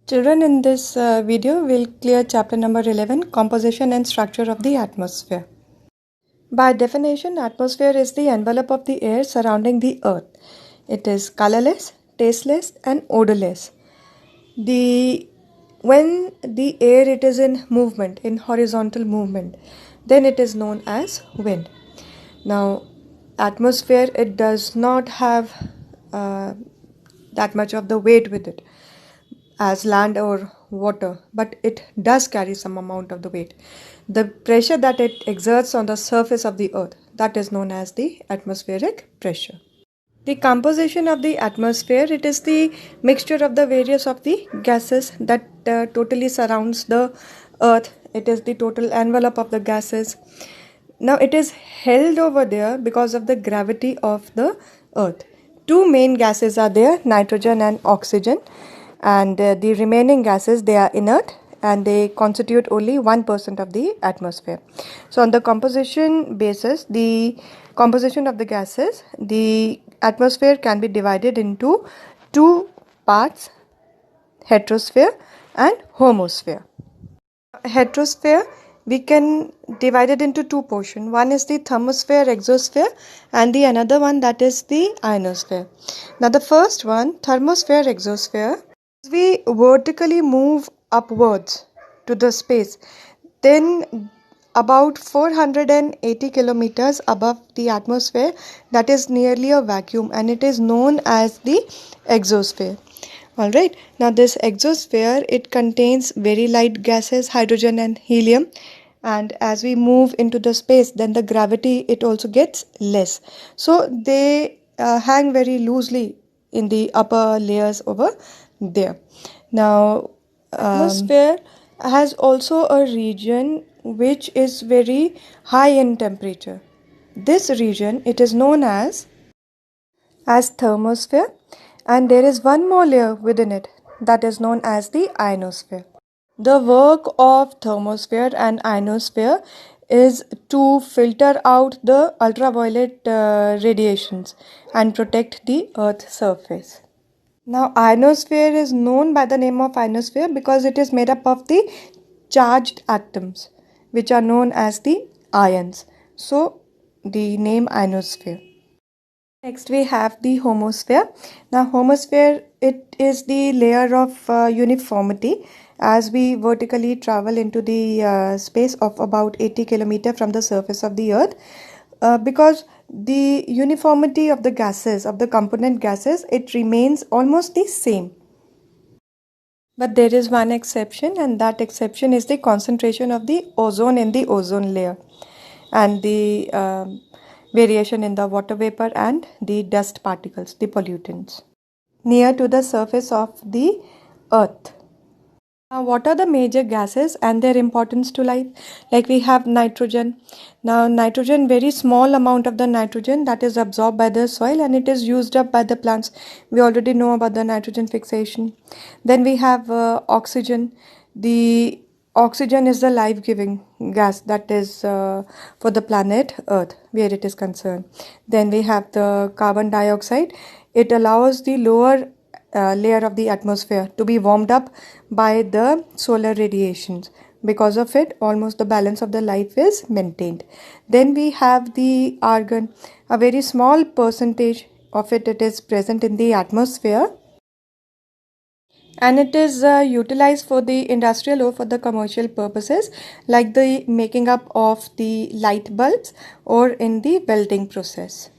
Children, in this video, we'll clear chapter number 11, Composition and Structure of the Atmosphere. By definition, atmosphere is the envelope of the air surrounding the earth. It is colorless, tasteless and odorless. When the air it is in movement, in horizontal movement, then it is known as wind. Now, atmosphere, it does not have that much of the weight with it as land or water, but it does carry some amount of the weight. The pressure that it exerts on the surface of the earth, that is known as the atmospheric pressure. The composition of the atmosphere, it is the mixture of the various of the gases that totally surrounds the earth. It is the total envelope of the gases. Now it is held over there because of the gravity of the earth. Two main gases are there, nitrogen and oxygen, and the remaining gases, they are inert and they constitute only 1% of the atmosphere. So on the composition basis, the composition of the gases, the atmosphere can be divided into two parts, heterosphere and homosphere. Heterosphere, we can divide it into two portions. One is the thermosphere, exosphere, and the another one, that is the ionosphere. Now the first one, thermosphere, exosphere, we vertically move upwards to the space, then about 480 kilometers above the atmosphere, that is nearly a vacuum, and it is known as the exosphere. Alright, now this exosphere, it contains very light gases, hydrogen and helium, and as we move into the space, then the gravity, it also gets less, so they hang very loosely in the upper layers over there. Now atmosphere has also a region which is very high in temperature. This region, it is known as thermosphere, and there is one more layer within it, that is known as the ionosphere. The work of thermosphere and ionosphere is to filter out the ultraviolet radiations and protect the earth's surface. Now ionosphere is known by the name of ionosphere because it is made up of the charged atoms which are known as the ions, so the name ionosphere. Next we have the homosphere. Now homosphere, it is the layer of uniformity as we vertically travel into the space of about 80 kilometers from the surface of the earth, because the uniformity of the gases, of the component gases, it remains almost the same. But there is one exception, and that exception is the concentration of the ozone in the ozone layer and the variation in the water vapor and the dust particles, the pollutants, near to the surface of the earth. Now, what are the major gases and their importance to life? Like we have nitrogen. Now, nitrogen, very small amount of the nitrogen that is absorbed by the soil and it is used up by the plants. We already know about the nitrogen fixation. Then we have oxygen. The oxygen is the life-giving gas that is for the planet Earth, where it is concerned. Then we have the carbon dioxide. It allows the lower layer of the atmosphere to be warmed up by the solar radiations. Because of it, almost the balance of the life is maintained. Then we have the argon. A very small percentage of it is present in the atmosphere, and it is utilized for the industrial or for the commercial purposes, like the making up of the light bulbs or in the welding process.